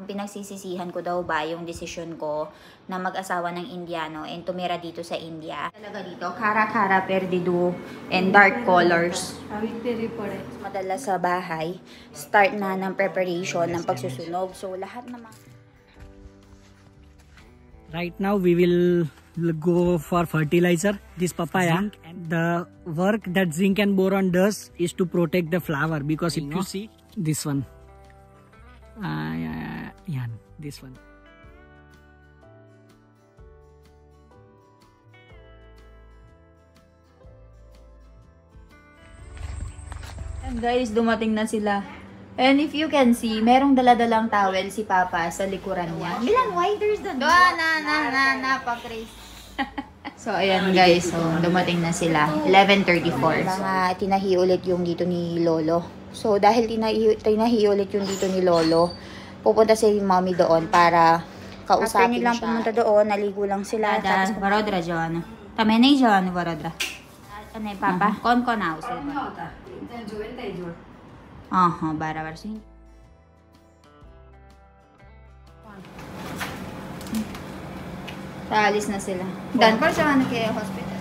Pinagsisisihan ko daw ba yung desisyon ko na mag-asawa ng Indiano and tumira dito sa India. Talaga dito, kara-kara perdido and dark colors. Madalas sa bahay, start na ng preparation ng pagsusunog. So lahat naman. Right now we will go for fertilizer. This papaya, the work that zinc and boron does is to protect the flower, because if you see this one, yeah, this one. And guys, dumating na sila. And if you can see, merong daladalang towel si Papa sa likuran niya. Milan, why there's the door? Pa-Chris. So, ayan guys. So, dumating na sila. 11:34. Mga tinahi ulit yung dito ni Lolo. So, dahil tinahi ulit yung dito ni Lolo, pupunta si Mommy doon para kausapin siya. After nilang pumunta doon, naligo lang sila. Tapos, Barodra, John. Tama na yung John, Barodra. Ano yung Papa? Kon na ako sila. Aha, barabar sih. Taalis na sila. Dan pa siya kay hospital.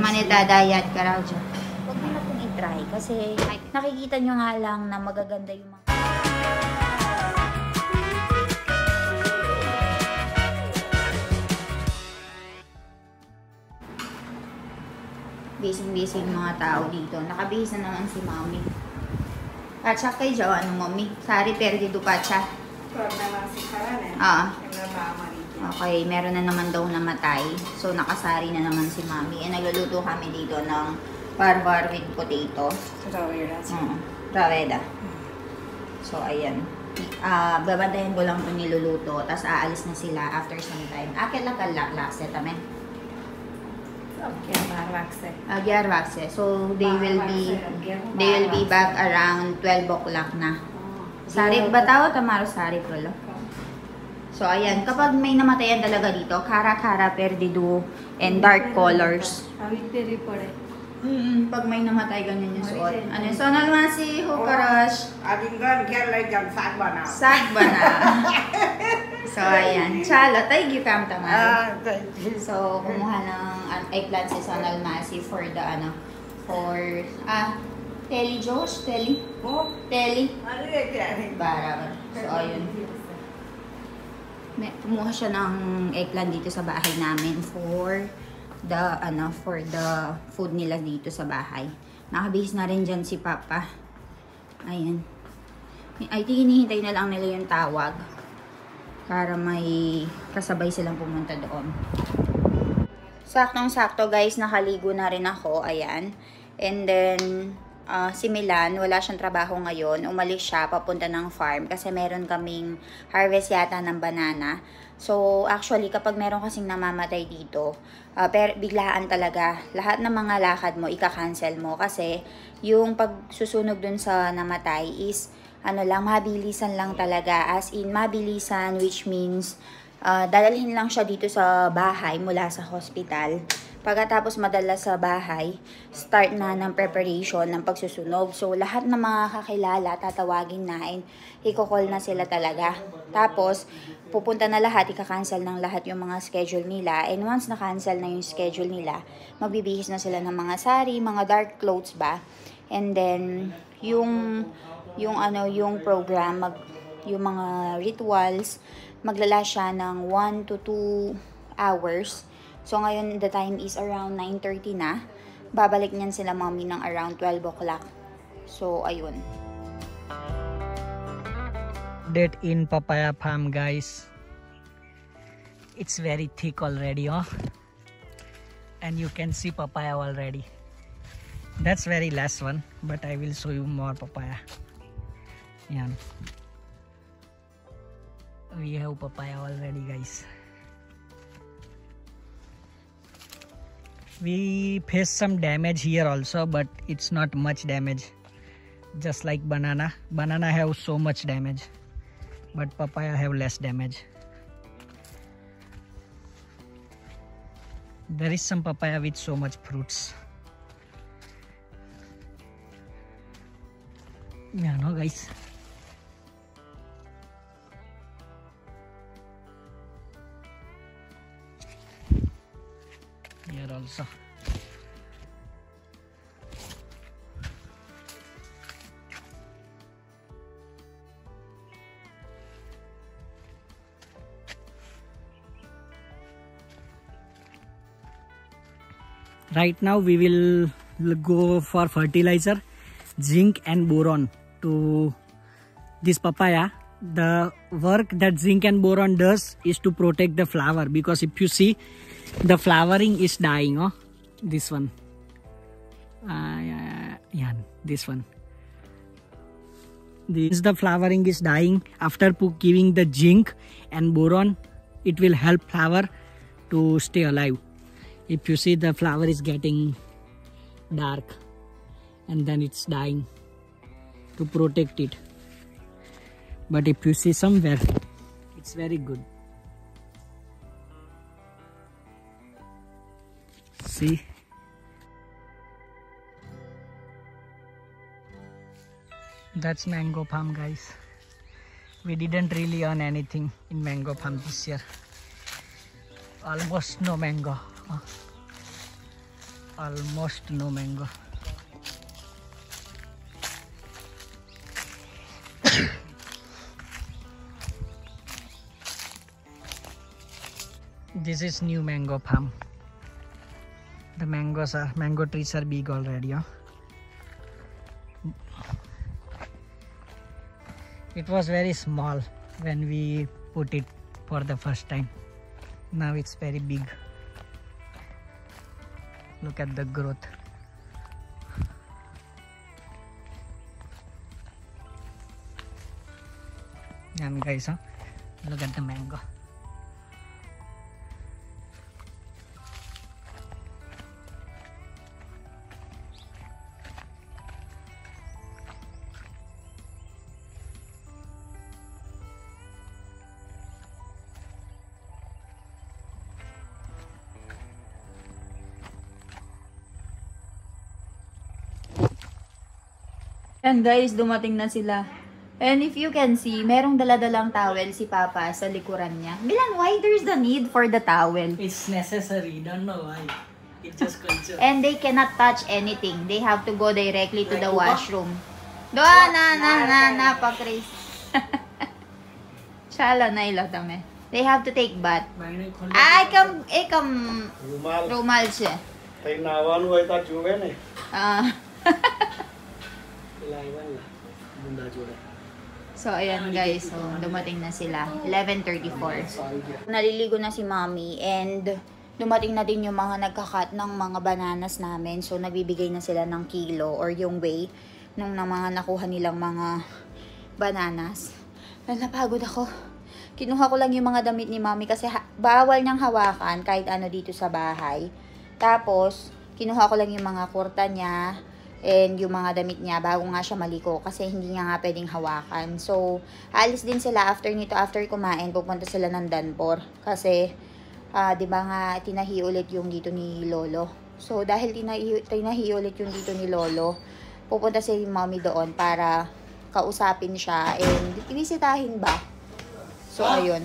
Manitadayat ka raw dyan. Huwag mo na pong i-try kasi nakikita nyo nga lang na magaganda yung mga... Busy yung mga tao dito. Nakabihis na naman si Mommy. Pacha kay Jawa, ano Mommy? Sari perdido pacha. Okay, meron na naman daw namatay. So, nakasari na naman si Mommy. E, nagluluto kami dito ng barbar with potato. Raveda. So, ayan. Babantayan ko lang ito niluluto. Tapos, aalis na sila after some time. Akit lang kalak-lakse tame. Gyarwakse. So they will be back around 12 o'clock na. Sarip ba tao? Tamaro sarip lolo. So ayan, kapag may namatayan talaga dito, kara-kara perdido and dark colors. Pag may namatay ganyan yung suot. Ano so naman si Hukarash? Sag ba na? So ayan, chala tay gikam tama. So kumuha ng eggplant si Sonal Masi for the Telly Josh, Telly. Barabar. So ayun. Kumuha siya ng eggplant dito sa bahay namin for the food nila dito sa bahay. Nakabihis na rin dyan si Papa. Ayan. I think hinihintay na lang nila yung tawag para may kasabay silang pumunta doon. Saktong-sakto guys, nakaligo na rin ako. Ayan. And then, si Milan, wala siyang trabaho ngayon. Umalis siya papunta ng farm kasi meron kaming harvest yata ng banana. So, actually, kapag meron kasing namamatay dito, biglaan talaga. Lahat ng mga lakad mo, ika-cancel mo. Kasi, yung pagsusunog dun sa namatay is, mabilisan lang talaga. As in, mabilisan, which means, dadalhin lang siya dito sa bahay mula sa hospital. Pagkatapos madala sa bahay, start na ng preparation ng pagsusunog. So, lahat ng mga kakilala, tatawagin na and i-call na sila talaga. Tapos, pupunta na lahat, ika-cancel ng lahat yung mga schedule nila. And once na-cancel na yung schedule nila, magbibihis na sila ng mga sari, mga dark clothes ba. And then, yung program, yung mga rituals, maglala siya ng 1 to 2 hours. So, ngayon, the time is around 9:30 na. Babalik niyan sila Mommy ng around 12 o'clock. So, ayun. Update in papaya farm, guys. It's very thick already, oh. And you can see papaya already. That's very last one, but I will show you more papaya. Yeah. We have papaya already, guys. We face some damage here also, but it's not much damage. Just like banana have so much damage, but papaya have less damage. There is some papaya with so much fruits. Yeah, no guys. also. Right now we will go for fertilizer, zinc and boron to this papaya. The work that zinc and boron does is to protect the flower, because if you see, the flowering is dying. Oh, this one. Yeah, this one. This the flowering is dying. After giving the zinc and boron, it will help flower to stay alive. If you see, the flower is getting dark and then it's dying, to protect it. But if you see somewhere, it's very good. See, that's mango palm, guys. We didn't really earn anything in mango palm this year. Almost no mango. Almost no mango. This is new mango palm. The mango trees are big already. Huh? It was very small when we put it for the first time. Now it's very big. Look at the growth. And guys, look at the mango. And guys, dumating na sila. And if you can see, merong daladalang towel si Papa sa likuran niya. Milan, why there's the need for the towel? It's necessary, don't know why. It's just culture. And they cannot touch anything. They have to go directly to the washroom. Doa na pa Chris. Chala na ilatame. They have to take bath. Ay kam rumal siya. Tay nawan wo ta juwe ne. So, ayan guys. So, dumating na sila. 11:34. Naliligo na si Mommy and dumating na din yung mga nagkakat ng mga bananas namin. So, nagbibigay na sila ng kilo or yung weight ng mga nakuha nilang mga bananas. Napagod ako. Kinuha ko lang yung mga damit ni Mommy kasi bawal niyang hawakan kahit ano dito sa bahay. Tapos, kinuha ko lang yung mga kurta niya and yung mga damit niya bago nga siya maliko kasi hindi niya nga pwedeng hawakan. So, alis din sila after nito, after kumain, pupunta sila ng Danpor. Kasi, di ba nga, tinahi ulit yung dito ni Lolo. So, dahil tinahi ulit yung dito ni Lolo, pupunta si Mommy doon para kausapin siya and ibisitahin ba. So, ayun.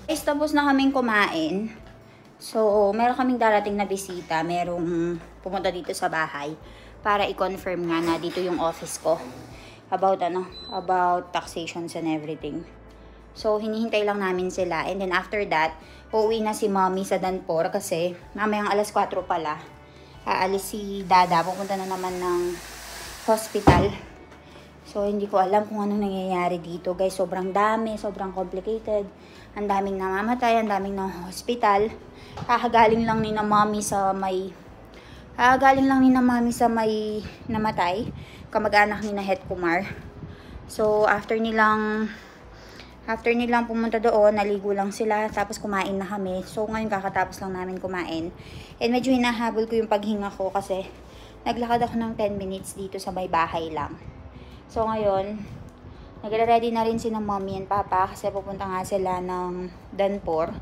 Guys, tapos na kaming kumain. So, meron kaming darating na bisita. Merong pumunta dito sa bahay para i-confirm nga na dito yung office ko about taxations and everything. So, hinihintay lang namin sila. And then after that, uuwi na si Mommy sa Danpor kasi mamayang alas 4 pala. Aalis si Dada. Pupunta na naman ng hospital. So, hindi ko alam kung ano nangyayari dito. Guys, sobrang dami, sobrang complicated. Ang daming namamatay, ang daming ng hospital. Kakagaling lang ni na Mommy sa may namatay, kamag-anak ni na Het Kumar. So, after nilang pumunta doon, naligo lang sila, tapos kumain na kami. So, ngayon kakatapos lang namin kumain. And medyo hinahabol ko yung paghinga ko kasi naglakad ako ng 10 minutes dito sa may bahay lang. So, ngayon, nagre-ready na rin si na Mommy and Papa kasi pupunta nga sila ng Danpor.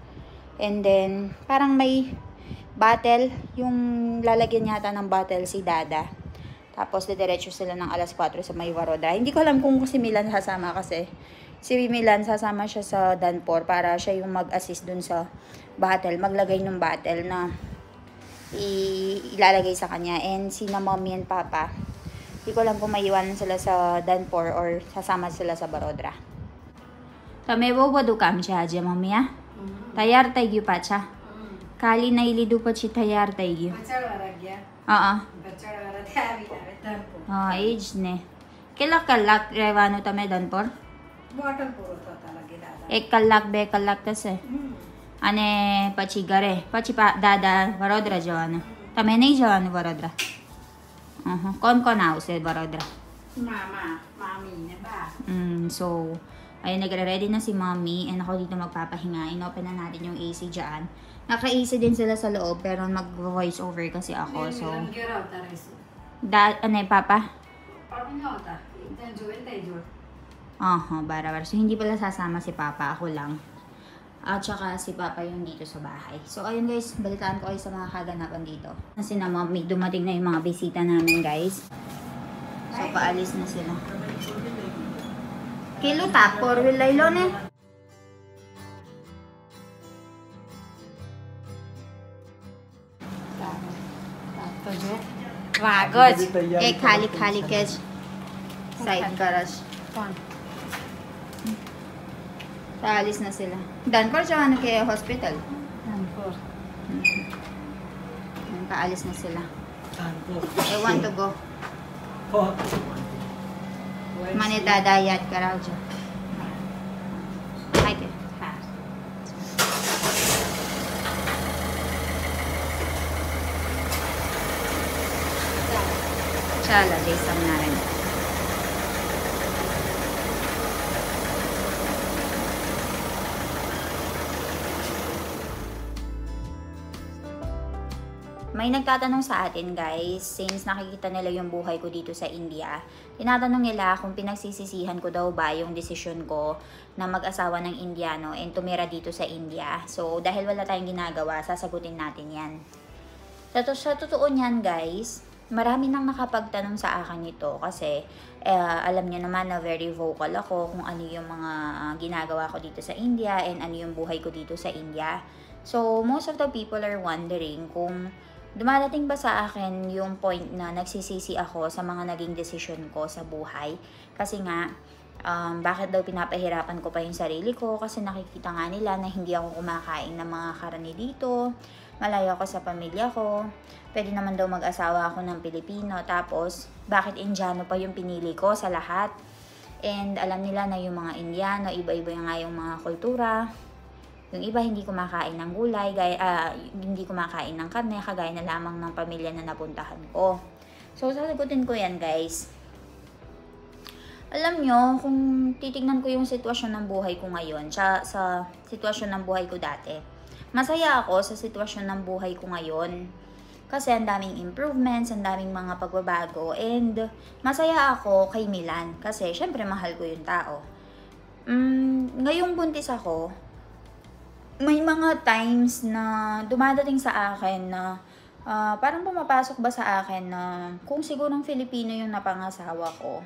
And then, parang may bottle, yung lalagyan yata ng bottle si Dada. Tapos, didiretso sila ng alas 4 sa may Waroda. Hindi ko alam kung si Milan sasama kasi si Milan sasama siya sa Danpor para siya yung mag-assist dun sa bottle, maglagay ng bottle na ilalagay sa kanya. And sina mommy and papa, hindi ko lang kung maiwanan sila sa Danpor or sasama sila sa Barodra. Tamewo ba dukam siya, Haji mommy ha? Tayar tayo pa siya. Kali na ilidu pa siya tayar tayo. Oo. Age ne. Kalak revano tame Danpor? Bottle पुरत होता लगे दादा एक कलाक 2 कलाक तसे અને પછી ઘરે પછી દાદા વડોદરા જવાનું તમે નહીં જવાનું વડોદરા કોણ કોણ આવશે વડોદરા मामा मामी ने बा so ayun nagre-ready na si mommy and ako dito magpapahinga. Inopen na natin yung AC dyan. Naka-AC din sila sa loob pero mag-voice over kasi ako so गिरा होता रेसो ano eh papa? पापा नहीं होता इतना जोए तय जो Barabar. So, hindi pala sasama si Papa. Ako lang. At saka si Papa yung dito sa bahay. So, ayun guys. Balitaan ko kayo sa mga kaganapan dito. Kasi na mommy, dumating na yung mga bisita namin guys. So, paalis na sila. Kilo tapor. Wilay lo ne? तो जो Wagod. Khali catch. Side garage. कौन Paalis na sila. Danpor siya ano kaya hospital. हमको Paalis na sila. Danpor. I want to go. Mane dadayat ka raw dyan. Hi, ke. Chala, Jason na rin. May nagtatanong sa atin guys, since nakikita nila yung buhay ko dito sa India, tinatanong nila kung pinagsisisihan ko daw ba yung desisyon ko na mag-asawa ng Indiano and tumira dito sa India. So, dahil wala tayong ginagawa, sasagutin natin yan. Sa totoo niyan guys, marami nang nakapagtanong sa akin nito kasi alam niyo naman na very vocal ako kung ano yung mga ginagawa ko dito sa India and ano yung buhay ko dito sa India. So, most of the people are wondering kung dumadating ba sa akin yung point na nagsisisi ako sa mga naging desisyon ko sa buhay. Kasi nga, bakit daw pinapahirapan ko pa yung sarili ko kasi nakikita nga nila na hindi ako kumakain ng mga karne dito. Malayo ako sa pamilya ko. Pwede naman daw mag-asawa ako ng Pilipino. Tapos, bakit Indiano pa yung pinili ko sa lahat? And alam nila na yung mga Indiano, iba-iba nga yung mga kultura. Yung iba hindi kumakain ng gulay, hindi kumakain ng karne, kagaya na lamang ng pamilya na napuntahan ko. So, sasagutin ko yan guys. Alam nyo, kung titignan ko yung sitwasyon ng buhay ko ngayon, sa sitwasyon ng buhay ko dati, masaya ako sa sitwasyon ng buhay ko ngayon. Kasi ang daming improvements, ang daming mga pagbabago, and masaya ako kay Milan. Kasi syempre mahal ko yung tao. Ngayong buntis ako, may mga times na dumadating sa akin na parang pumapasok ba sa akin na kung sigurong Filipino yung napangasawa ko,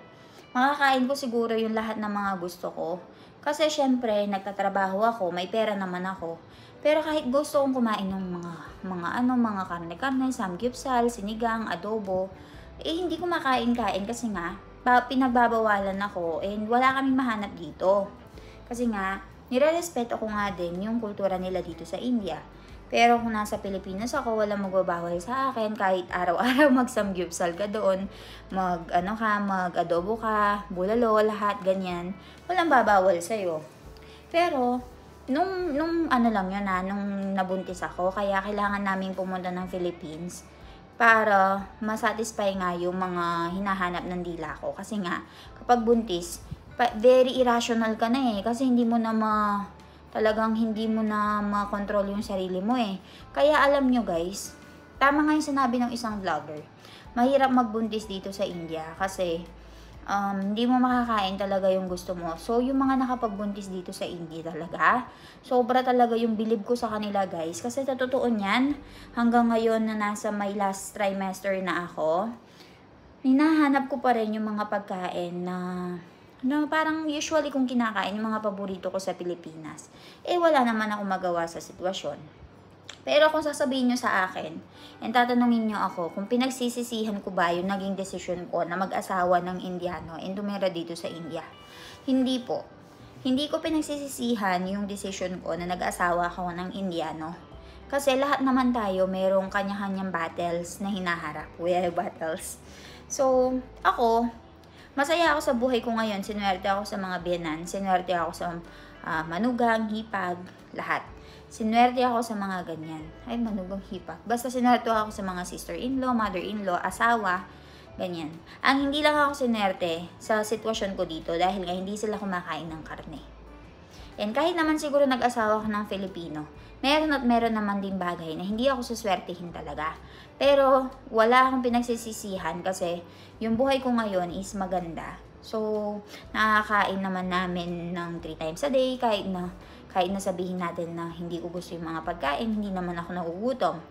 makakain ko siguro yung lahat ng mga gusto ko. Kasi syempre, nagtatrabaho ako, may pera naman ako. Pero kahit gusto kong kumain ng mga karne-karne, samgyupsal, sinigang, adobo, hindi ko makain-kain kasi nga, pinagbabawalan ako and wala kaming mahanap dito. Kasi nga, nire-respeto ko nga din yung kultura nila dito sa India. Pero kung nasa Pilipinas ako, walang magbabawal sa akin. Kahit araw-araw mag-samgyupsal ka doon, mag-adobo ka, bulalo, lahat, ganyan. Walang babawal sa'yo. Pero, nung nung nabuntis ako, kaya kailangan naming pumunta ng Philippines para masatisfy nga yung mga hinahanap ng dila ko. Kasi nga, kapag buntis, very irrational ka na eh. Kasi hindi mo na talagang hindi mo na makontrol yung sarili mo eh. Kaya alam nyo guys, tama nga yung sinabi ng isang vlogger, mahirap magbuntis dito sa India kasi hindi mo makakain talaga yung gusto mo. So, yung mga nakapagbuntis dito sa India talaga, sobra talaga yung bilib ko sa kanila guys. Kasi sa totoo niyan, hanggang ngayon na nasa my last trimester na ako, hinahanap ko pa rin yung mga pagkain na parang usually kung kinakain yung mga paborito ko sa Pilipinas. Wala naman ako magawa sa sitwasyon. Pero kung sasabihin nyo sa akin, and tatanungin nyo ako kung pinagsisisihan ko ba yung naging desisyon ko na mag-asawa ng Indiano and tumira dito sa India. Hindi po. Hindi ko pinagsisisihan yung desisyon ko na nag-asawa ako ng Indiano. Kasi lahat naman tayo merong kanya-kanyang battles na hinaharap. We have battles. So, ako, masaya ako sa buhay ko ngayon. Sinuwerte ako sa mga biyanan. Sinuwerte ako sa manugang, hipag, lahat. Sinuwerte ako sa mga ganyan. Ay, manugang, hipag. Basta sinuwerte ako sa mga sister-in-law, mother-in-law, asawa, ganyan. Ang hindi lang ako sinuwerte sa sitwasyon ko dito dahil nga hindi sila kumakain ng karne. And kahit naman siguro nag-asawa ako ng Filipino, meron at meron naman din bagay na hindi ako suswertihin talaga. Pero wala akong pinagsisisihan kasi yung buhay ko ngayon is maganda. So, nakakain naman namin ng 3 times a day kahit na sabihin natin na hindi ko gusto yung mga pagkain, hindi naman ako nagugutom.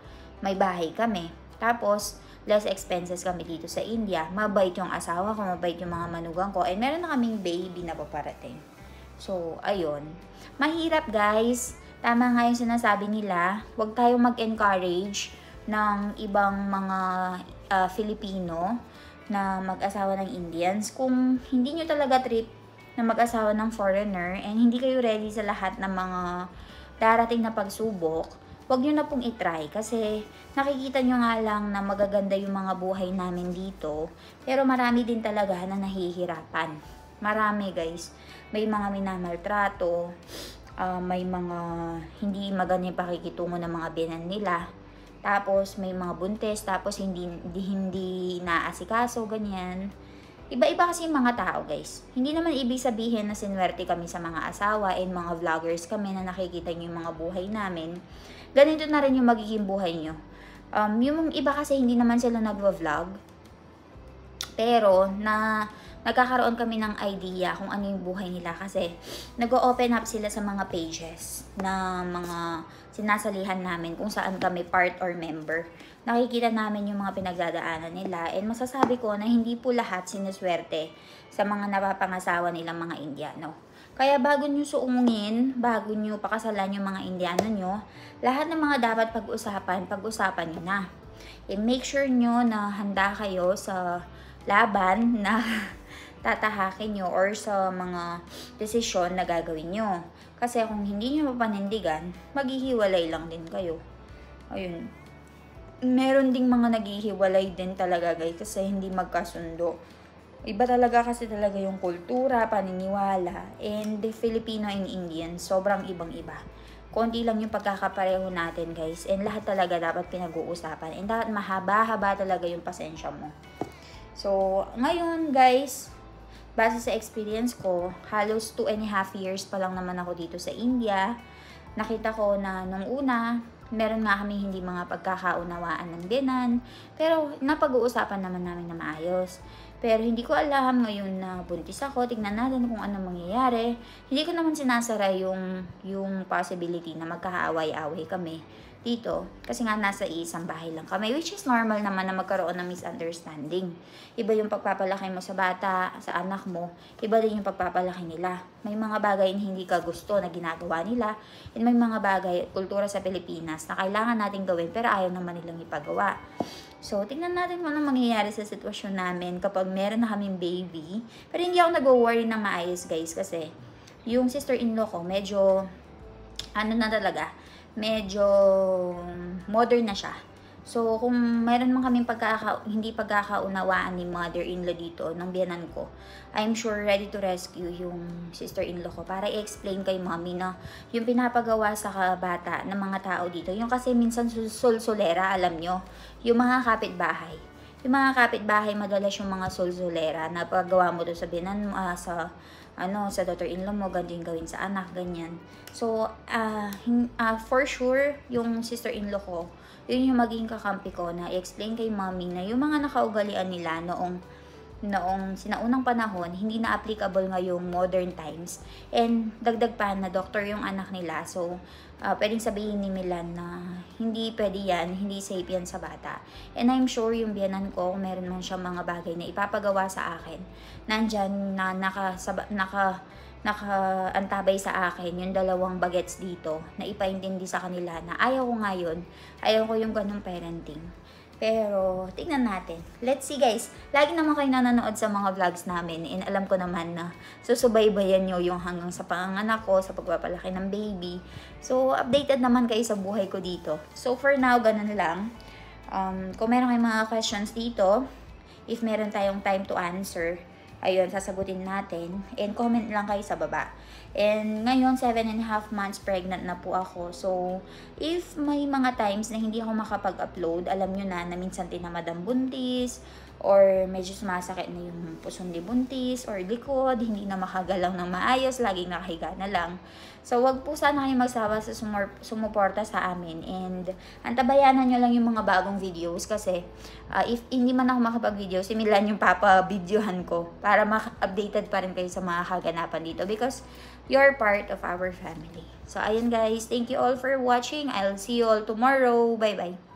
May bahay kami. Tapos, less expenses kami dito sa India. Mabait yung asawa ko, mabait yung mga manugang ko. And meron na kaming baby na paparating. So, ayun. Mahirap, guys. Tama nga yung sinasabi nila. Huwag tayong mag-encourage ng ibang mga Filipino na mag-asawa ng Indians. Kung hindi nyo talaga trip na mag-asawa ng foreigner and hindi kayo ready sa lahat ng mga darating na pagsubok, wag nyo na pong itry kasi nakikita nyo nga lang na magaganda yung mga buhay namin dito, pero marami din talaga na nahihirapan. Marami, guys. May mga minamaltrato, may mga hindi maganda yung pakikitungo ng mga biyanan nila. Tapos may mga buntes, tapos hindi naasikaso, ganyan. Iba-iba kasi yung mga tao, guys. Hindi naman ibig sabihin na sinuwerte kami sa mga asawa and mga vloggers kami na nakikita nyo yung mga buhay namin. Ganito na rin yung magiging buhay nyo. Yung iba kasi hindi naman sila nagwa-vlog. Pero, nagkakaroon kami ng idea kung ano yung buhay nila kasi nag-open up sila sa mga pages na mga sinasalihan namin kung saan kami part or member. Nakikita namin yung mga pinagdadaanan nila and masasabi ko na hindi po lahat sinuswerte sa mga napapangasawa nilang mga Indiano. Kaya bago nyo suungin, bago nyo pakasalan yung mga Indiano nyo, lahat ng mga dapat pag-usapan nyo na. And make sure nyo na handa kayo sa laban na tatahakin nyo or sa mga desisyon na gagawin nyo. Kasi kung hindi nyo mapanindigan, maghihiwalay lang din kayo. Ayun. Meron ding mga naghihiwalay din talaga, guys, kasi hindi magkasundo. Iba talaga kasi talaga yung kultura, paniniwala, and the Filipino and Indian, sobrang ibang-iba. Konti lang yung pagkakapareho natin, guys, and lahat talaga dapat pinag-uusapan, and dapat mahaba-haba talaga yung pasensya mo. So, ngayon, guys, base sa experience ko, halos 2.5 years pa lang naman ako dito sa India. Nakita ko na nung una, meron nga kami hindi mga pagkakaunawaan ng biyanan, pero napag-uusapan naman namin na maayos. Pero hindi ko alam ngayon na buntis ako, tignan natin kung ano mangyayari. Hindi ko naman sinasara yung possibility na magkaaway-away kami dito. Kasi nga nasa isang bahay lang kami, which is normal naman na magkaroon ng misunderstanding. Iba yung pagpapalaki mo sa bata, sa anak mo, iba din yung pagpapalaki nila. May mga bagay na hindi ka gusto na ginagawa nila, and may mga bagay, kultura sa Pilipinas na kailangan natin gawin pero ayaw naman nilang ipagawa. So, tingnan natin kung ano mangyayari sa sitwasyon namin kapag meron na kaming baby. Pero hindi ako nag-worry na maayos, guys, kasi yung sister-in-law ko, medyo, medyo modern na siya. So, kung mayroon man kaming hindi pagkakaunawaan ni mother-in-law dito, ng biyanan ko, I'm sure ready to rescue yung sister-in-law ko para i-explain kay mommy na yung pinapagawa sa bata ng mga tao dito. Yung kasi minsan sulsulera, alam nyo, yung mga kapitbahay. Yung mga kapitbahay, madalas yung mga sulsulera na paggawa mo doon sa biyanan mo, sa daughter-in-law mo, ganyan gawin sa anak, ganyan. So, for sure, yung sister-in-law ko, yun yung magiging kakampi ko na i-explain kay mommy na yung mga nakaugalian nila noong sinaunang panahon, hindi na applicable ngayong modern times. And dagdag pa na doctor yung anak nila. So, pwedeng sabihin ni Milan na hindi pwede yan, hindi safe yan sa bata. And I'm sure yung biyanan ko, kung meron man siyang mga bagay na ipapagawa sa akin, nandyan na nakaantabay sa akin yung 2 bagets dito na ipaintindi sa kanila na ayaw ko ngayon, ayaw ko yung ganung parenting. Pero, tignan natin. Let's see guys. Lagi naman kayo nanonood sa mga vlogs namin and alam ko naman na susubaybayan nyo yung hanggang sa panganganak ko, sa pagpapalaki ng baby. So, updated naman kayo sa buhay ko dito. So, for now, ganun lang. Kung meron kayong mga questions dito, if meron tayong time to answer, ayun, sasagutin natin. And comment lang kayo sa baba. And ngayon, 7.5 months pregnant na po ako. So, if may mga times na hindi ako makapag-upload, alam nyo na minsan tinamad ang buntis, or medyo sumasakit na yung puson ni buntis, or likod, hindi na makagalaw ng maayos, laging nakahiga na lang. So, wag po sana kayo magsawa sa sumuporta sa amin. And, antabayanan nyo lang yung mga bagong videos kasi if hindi man ako makapag-video, si Milan yung papa-videohan ko para updated pa rin kayo sa mga kaganapan dito because you're part of our family. So, ayun guys. Thank you all for watching. I'll see you all tomorrow. Bye-bye.